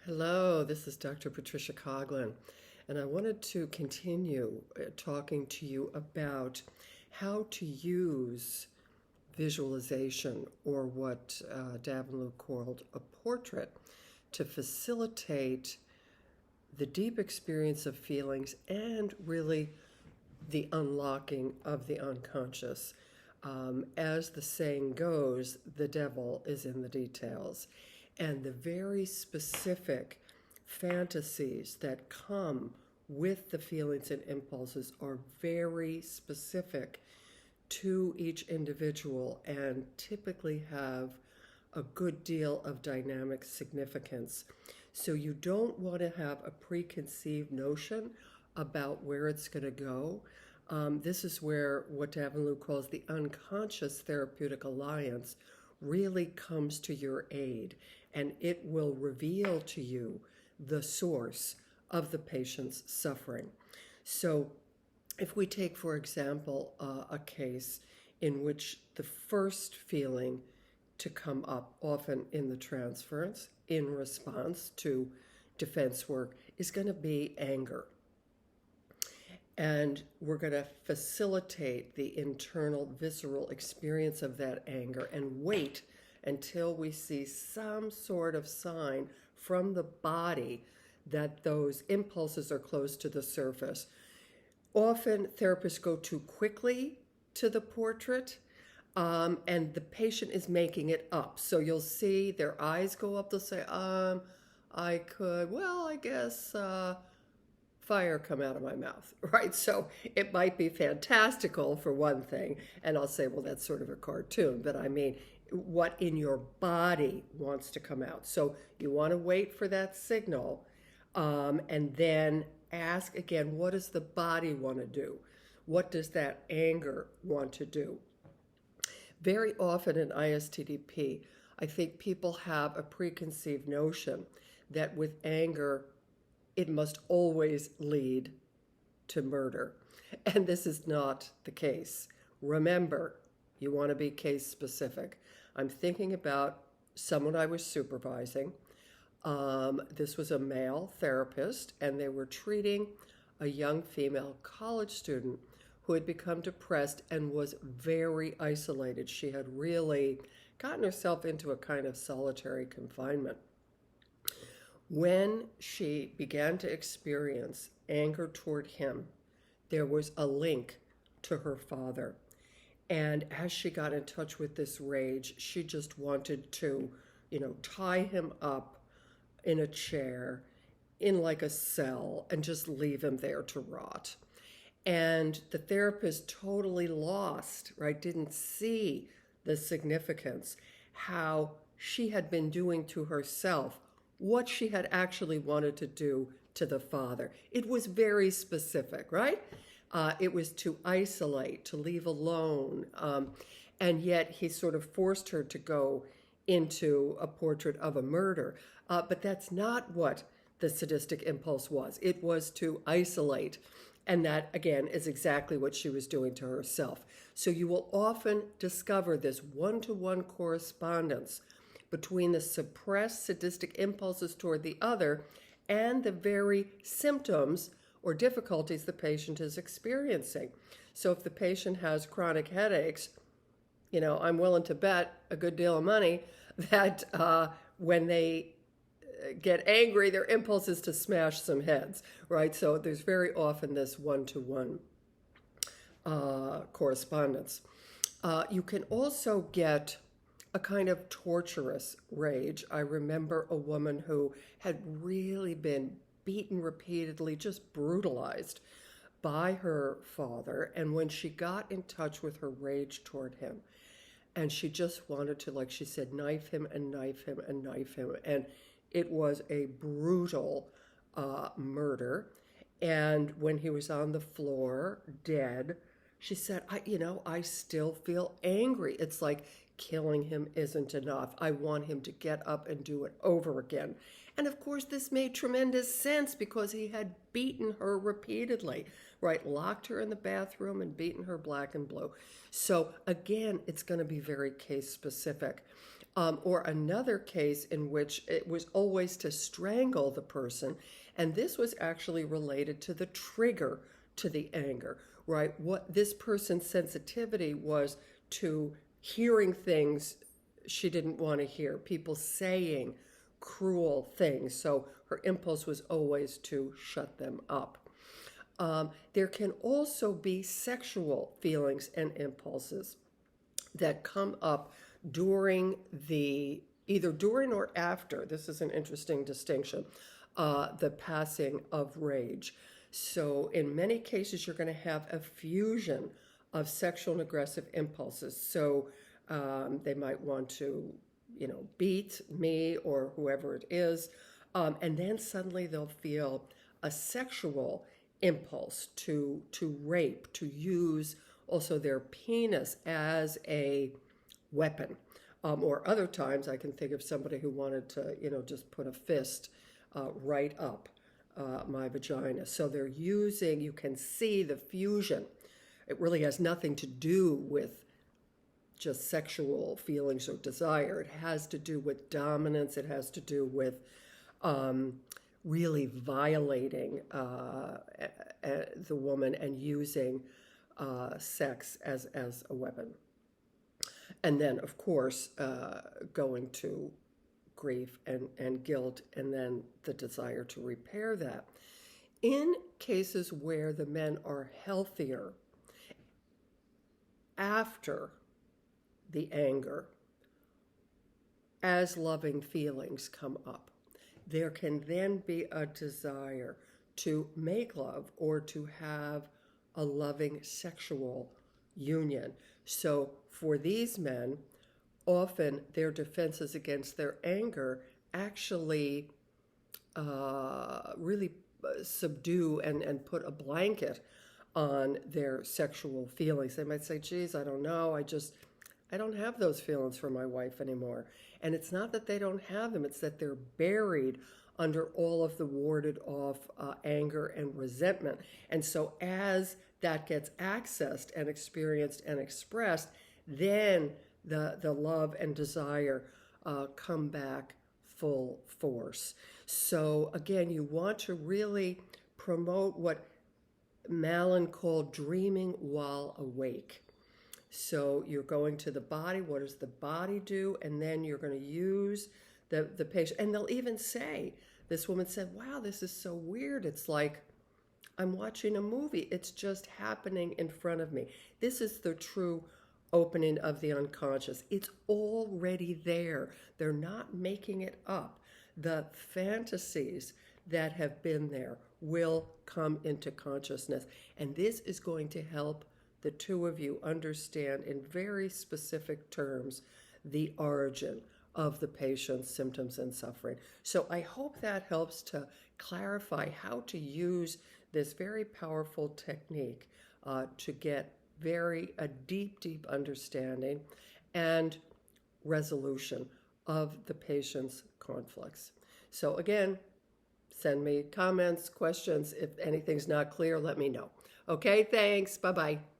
Hello, this is Dr. Patricia Coughlin, and I wanted to continue talking to you about how to use visualization, or what Davenlu called a portrait, to facilitate the deep experience of feelings and really the unlocking of the unconscious. As the saying goes, the devil is in the details. And the very specific fantasies that come with the feelings and impulses are very specific to each individual and typically have a good deal of dynamic significance. So you don't want to have a preconceived notion about where it's going to go. This is where what Davenlu calls the unconscious therapeutic alliance really comes to your aid, and it will reveal to you the source of the patient's suffering. So if we take, for example, a case in which the first feeling to come up, often in the transference, in response to defense work, is going to be anger. And we're going to facilitate the internal visceral experience of that anger and wait until we see some sort of sign from the body that those impulses are close to the surface. Often therapists go too quickly to the portrait, and the patient is making it up. So you'll see their eyes go up, they'll say, I guess fire come out of my mouth, right? So it might be fantastical for one thing, and I'll say, well, that's sort of a cartoon, but I mean, what in your body wants to come out. So you want to wait for that signal, and then ask again, what does the body want to do? What does that anger want to do? Very often in ISTDP, I think people have a preconceived notion that with anger, it must always lead to murder. And this is not the case. Remember, you want to be case specific. I'm thinking about someone I was supervising. This was a male therapist, and they were treating a young female college student who had become depressed and was very isolated. She had really gotten herself into a kind of solitary confinement. When she began to experience anger toward him, there was a link to her father. And as she got in touch with this rage, she just wanted to, tie him up in a chair, in like a cell, and just leave him there to rot. And the therapist totally lost, right? Didn't see the significance, how she had been doing to herself what she had actually wanted to do to the father. It was very specific, right? It was to isolate, to leave alone, and yet he sort of forced her to go into a portrait of a murder. But that's not what the sadistic impulse was. It was to isolate, and that, again, is exactly what she was doing to herself. So you will often discover this one-to-one correspondence between the suppressed sadistic impulses toward the other and the very symptoms or difficulties the patient is experiencing. So if the patient has chronic headaches, I'm willing to bet a good deal of money that when they get angry, their impulse is to smash some heads, right? So there's very often this one-to-one correspondence. You can also get a kind of torturous rage. I remember a woman who had really been beaten repeatedly, just brutalized by her father. And when she got in touch with her rage toward him, and she just wanted to, like she said, knife him and knife him and knife him. And it was a brutal murder. And when he was on the floor, dead, she said, I still feel angry. It's like killing him isn't enough. I want him to get up and do it over again. And of course, this made tremendous sense because he had beaten her repeatedly, right? Locked her in the bathroom and beaten her black and blue. So again, it's going to be very case specific. Or another case in which it was always to strangle the person, and this was actually related to the trigger to the anger, right? What this person's sensitivity was to hearing things she didn't want to hear, people saying cruel things. So her impulse was always to shut them up. There can also be sexual feelings and impulses that come up during either during or after, this is an interesting distinction, the passing of rage. So in many cases, you're going to have a fusion of sexual and aggressive impulses. So they might want to, beat me or whoever it is. And then suddenly they'll feel a sexual impulse to rape, to use also their penis as a weapon. Or other times I can think of somebody who wanted to, just put a fist right up my vagina. So they're using, you can see the fusion. It really has nothing to do with just sexual feelings or desire. It has to do with dominance. It has to do with really violating the woman and using sex as a weapon. And then, of course, going to grief and guilt, and then the desire to repair that. In cases where the men are healthier after the anger, as loving feelings come up, there can then be a desire to make love or to have a loving sexual union. So for these men, often their defenses against their anger actually really subdue and put a blanket on their sexual feelings. They might say, geez, I don't know, I don't have those feelings for my wife anymore. And it's not that they don't have them, it's that they're buried under all of the warded off anger and resentment. And so as that gets accessed and experienced and expressed, then the love and desire come back full force. So again, you want to really promote what Malin called dreaming while awake. So you're going to the body, what does the body do? And then you're going to use the patient. And they'll even say, this woman said, wow, this is so weird. It's like I'm watching a movie. It's just happening in front of me. This is the true opening of the unconscious. It's already there. They're not making it up. The fantasies that have been there will come into consciousness. And this is going to help the two of you understand in very specific terms the origin of the patient's symptoms and suffering. So I hope that helps to clarify how to use this very powerful technique to get a deep understanding and resolution of the patient's conflicts. So again, send me comments, questions. If anything's not clear, let me know. Okay, thanks. Bye-bye.